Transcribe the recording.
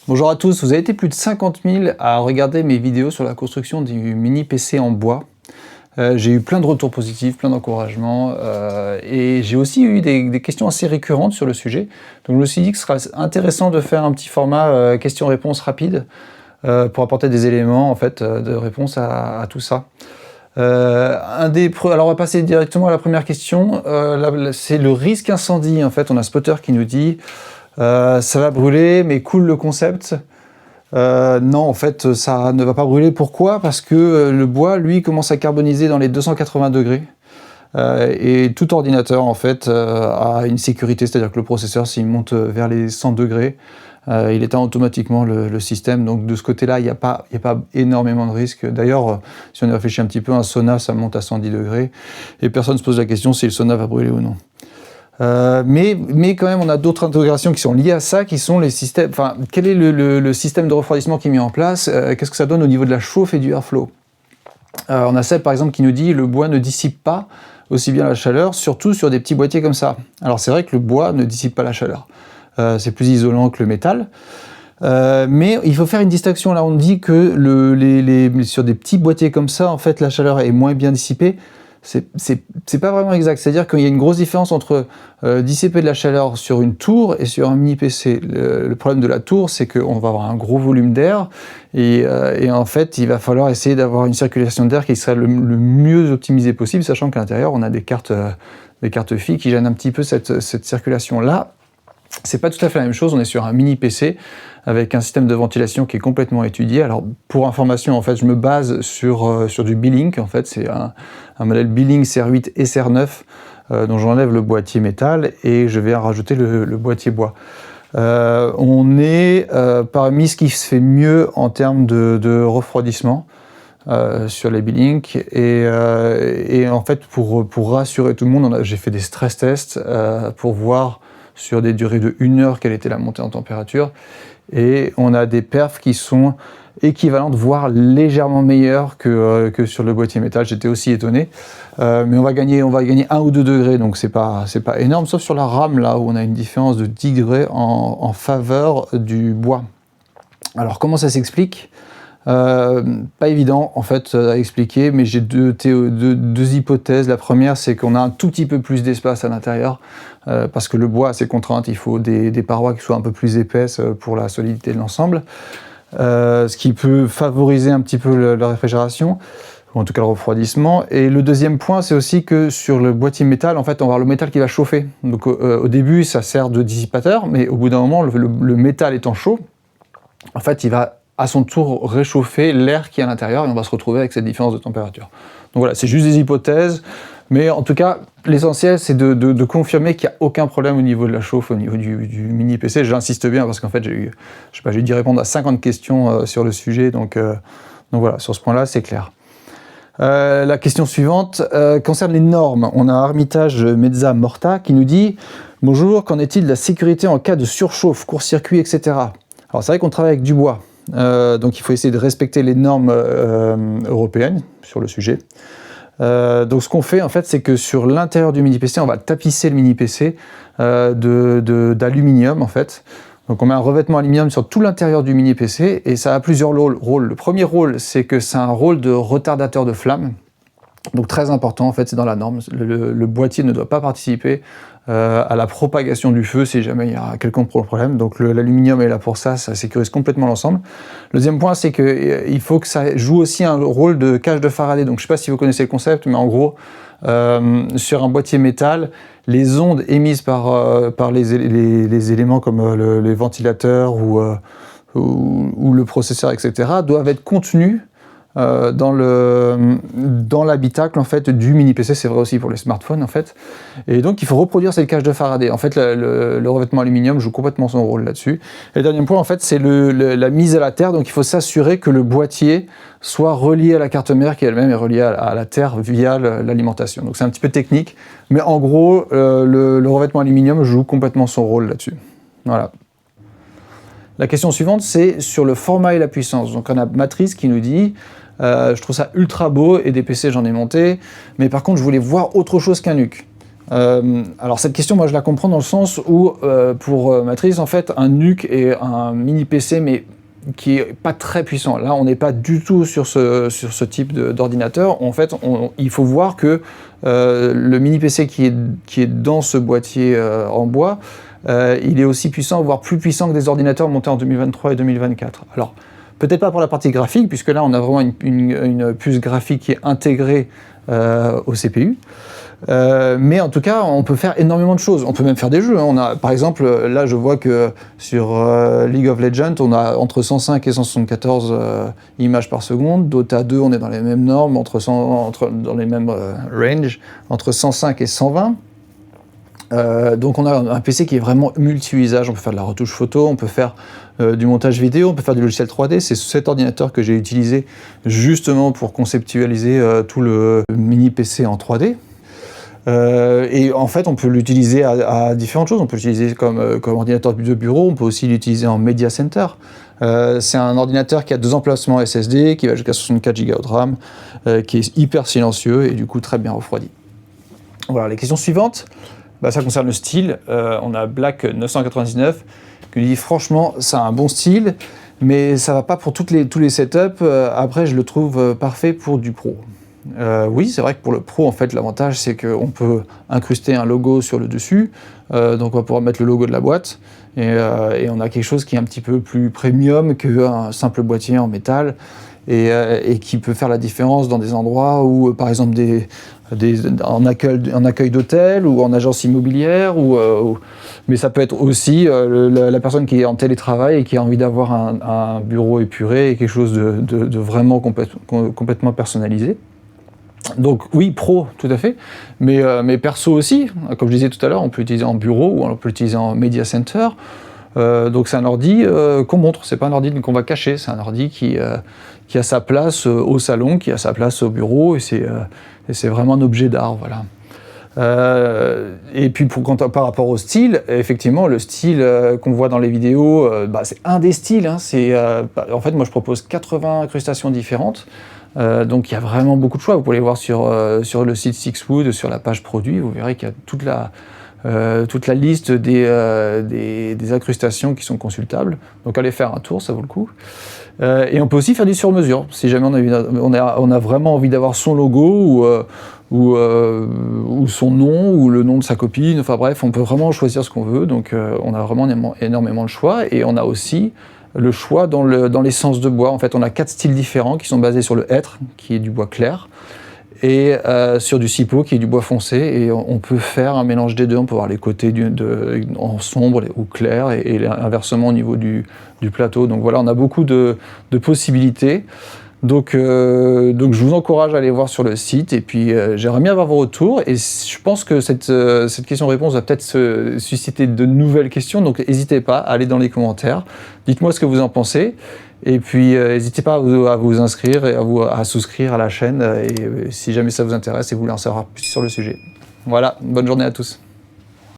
Bonjour à tous, vous avez été plus de 50 000 à regarder mes vidéos sur la construction du mini PC en bois. J'ai eu plein de retours positifs, plein d'encouragements et j'ai aussi eu des questions assez récurrentes sur le sujet. Donc je me suis dit que ce serait intéressant de faire un petit format questions-réponses rapides pour apporter des éléments en fait, de réponse à tout ça. Alors on va passer directement à la première question. C'est le risque incendie. En fait, on a Spotter qui nous dit ça va brûler, mais cool le concept. Non, en fait, ça ne va pas brûler. Pourquoi? Parce que le bois, lui, commence à carboniser dans les 280 degrés. Et tout ordinateur, en fait, a une sécurité, c'est-à-dire que le processeur, s'il monte vers les 100 degrés, il éteint automatiquement le système. Donc de ce côté-là, il n'y a pas énormément de risques. D'ailleurs, si on y réfléchit un petit peu, un sauna, ça monte à 110 degrés. Et personne ne se pose la question si le sauna va brûler ou non. Mais quand même, on a d'autres intégrations qui sont liées à ça, qui sont les systèmes. Enfin, quel est le système de refroidissement qui est mis en place? Qu'est-ce que ça donne au niveau de la chauffe et du airflow? On a Seb, par exemple, qui nous dit le bois ne dissipe pas aussi bien la chaleur, surtout sur des petits boîtiers comme ça. Alors, c'est vrai que le bois ne dissipe pas la chaleur. C'est plus isolant que le métal. Mais il faut faire une distinction. Là, on dit que sur des petits boîtiers comme ça, en fait, la chaleur est moins bien dissipée. C'est pas vraiment exact, c'est-à-dire qu'il y a une grosse différence entre dissiper de la chaleur sur une tour et sur un mini PC. Le problème de la tour, c'est qu'on va avoir un gros volume d'air et en fait, il va falloir essayer d'avoir une circulation d'air qui serait le mieux optimisée possible, sachant qu'à l'intérieur, on a des cartes PHY qui gênent un petit peu cette circulation-là. C'est pas tout à fait la même chose, on est sur un mini PC avec un système de ventilation qui est complètement étudié. Alors pour information, en fait, je me base sur du B-Link, en fait, c'est un modèle B-Link CR8 et CR9 dont j'enlève le boîtier métal et je vais rajouter le boîtier bois. On est parmi ce qui se fait mieux en termes de refroidissement sur les B-Link et en fait pour rassurer tout le monde, j'ai fait des stress tests pour voir sur des durées de 1 heure quelle était la montée en température et on a des perfs qui sont équivalentes, voire légèrement meilleures que sur le boîtier métal. J'étais aussi étonné, mais on va gagner 1 ou 2 degrés, donc c'est pas énorme, sauf sur la rame là où on a une différence de 10 degrés en faveur du bois. Alors comment ça s'explique? Pas évident en fait à expliquer, mais j'ai deux hypothèses. La première, c'est qu'on a un tout petit peu plus d'espace à l'intérieur parce que le bois a ses contraintes, il faut des parois qui soient un peu plus épaisses pour la solidité de l'ensemble, ce qui peut favoriser un petit peu la réfrigération, ou en tout cas le refroidissement. Et le deuxième point, c'est aussi que sur le boîtier métal, en fait, on va avoir le métal qui va chauffer. Donc au début, ça sert de dissipateur, mais au bout d'un moment, le métal étant chaud, en fait, il va à son tour réchauffer l'air qui est à l'intérieur et on va se retrouver avec cette différence de température. Donc voilà, c'est juste des hypothèses, mais en tout cas, l'essentiel c'est de confirmer qu'il n'y a aucun problème au niveau de la chauffe, au niveau du mini PC. J'insiste bien parce qu'en fait, j'ai dû répondre à 50 questions sur le sujet, donc voilà, sur ce point-là, c'est clair. La question suivante concerne les normes. On a Armitage Mezza Morta qui nous dit « Bonjour, qu'en est-il de la sécurité en cas de surchauffe, court-circuit, etc. » Alors c'est vrai qu'on travaille avec du bois. Donc il faut essayer de respecter les normes européennes sur le sujet. Donc ce qu'on fait en fait, c'est que sur l'intérieur du mini PC, on va tapisser le mini PC d'aluminium en fait. Donc on met un revêtement aluminium sur tout l'intérieur du mini PC et ça a plusieurs rôles. Le premier rôle, c'est que c'est un rôle de retardateur de flamme. Donc très important en fait, c'est dans la norme. Le boîtier ne doit pas participer à la propagation du feu si jamais il y a quelconque problème. Donc l'aluminium est là pour ça, ça sécurise complètement l'ensemble. Le deuxième point, c'est qu'il faut que ça joue aussi un rôle de cage de Faraday. Donc je ne sais pas si vous connaissez le concept, mais en gros, sur un boîtier métal, les ondes émises par les éléments comme les ventilateurs ou le processeur, etc., doivent être contenues dans l'habitacle en fait du mini PC. C'est vrai aussi pour les smartphones en fait, et donc il faut reproduire cette cage de Faraday. En fait le revêtement aluminium joue complètement son rôle là-dessus. Et le dernier point en fait, c'est la mise à la terre. Donc il faut s'assurer que le boîtier soit relié à la carte mère qui elle-même est reliée à la terre via l'alimentation. Donc c'est un petit peu technique, mais en gros le revêtement aluminium joue complètement son rôle là-dessus. Voilà. La question suivante, c'est sur le format et la puissance. Donc on a Matrice qui nous dit je trouve ça ultra beau et des PC j'en ai monté, mais par contre je voulais voir autre chose qu'un NUC. Alors cette question, moi je la comprends dans le sens où pour Matrice, en fait, un NUC est un mini PC, mais qui est pas très puissant. Là, on n'est pas du tout sur ce type d'ordinateur. En fait, il faut voir que le mini PC qui est dans ce boîtier en bois, il est aussi puissant, voire plus puissant que des ordinateurs montés en 2023 et 2024. Alors, peut-être pas pour la partie graphique, puisque là, on a vraiment une puce graphique qui est intégrée au CPU. Mais en tout cas, on peut faire énormément de choses. On peut même faire des jeux. On a, par exemple, là, je vois que sur League of Legends, on a entre 105 et 174 images par seconde. Dota 2, on est dans les mêmes normes, dans les mêmes ranges, entre 105 et 120. Donc on a un PC qui est vraiment multi-usage. On peut faire de la retouche photo, on peut faire du montage vidéo, on peut faire du logiciel 3D. C'est cet ordinateur que j'ai utilisé justement pour conceptualiser tout le mini PC en 3D. Et en fait, on peut l'utiliser à différentes choses. On peut l'utiliser comme ordinateur de bureau, on peut aussi l'utiliser en Media Center. C'est un ordinateur qui a 2 emplacements SSD, qui va jusqu'à 64 Go de RAM, qui est hyper silencieux et du coup très bien refroidi. Voilà, les questions suivantes, ça concerne le style. On a Black 999 qui nous dit franchement, ça a un bon style, mais ça va pas pour tous les setups. Après, je le trouve parfait pour du pro. Oui, c'est vrai que pour le pro, en fait, l'avantage, c'est qu'on peut incruster un logo sur le dessus. Donc, on va pouvoir mettre le logo de la boîte. Et on a quelque chose qui est un petit peu plus premium qu'un simple boîtier en métal. Et qui peut faire la différence dans des endroits où, par exemple, en accueil d'hôtel ou en agence immobilière. Mais ça peut être aussi la personne qui est en télétravail et qui a envie d'avoir un bureau épuré et quelque chose de vraiment complètement personnalisé. Donc oui, pro, tout à fait, mais perso aussi, comme je disais tout à l'heure, on peut l'utiliser en bureau ou on peut l'utiliser en media center. Donc c'est un ordi qu'on montre, c'est pas un ordi qu'on va cacher, c'est un ordi qui a sa place au salon, qui a sa place au bureau, et c'est vraiment un objet d'art, voilà. Et puis par rapport au style, effectivement, le style qu'on voit dans les vidéos, c'est un des styles. En fait, moi je propose 80 incrustations différentes. Donc il y a vraiment beaucoup de choix. Vous pouvez les voir sur le site Sixwood, sur la page produit, vous verrez qu'il y a toute la liste des incrustations qui sont consultables. Donc allez faire un tour, ça vaut le coup. Et on peut aussi faire du sur-mesure, si jamais on a vraiment envie d'avoir son logo ou son nom ou le nom de sa copine. Enfin bref, on peut vraiment choisir ce qu'on veut. Donc on a vraiment énormément de choix, et on a aussi le choix dans l'essence de bois. En fait, on a 4 styles différents qui sont basés sur le hêtre, qui est du bois clair, et sur du cypot, qui est du bois foncé. Et on peut faire un mélange des deux. On peut avoir les côtés en sombre ou clair, et inversement au niveau du plateau. Donc voilà, on a beaucoup de possibilités. Donc je vous encourage à aller voir sur le site, et puis j'aimerais bien avoir vos retours, et je pense que cette question-réponse va peut-être susciter de nouvelles questions, donc n'hésitez pas à aller dans les commentaires, dites-moi ce que vous en pensez, et puis n'hésitez pas à vous inscrire et à souscrire à la chaîne, et si jamais ça vous intéresse et vous voulez en savoir plus sur le sujet. Voilà, bonne journée à tous.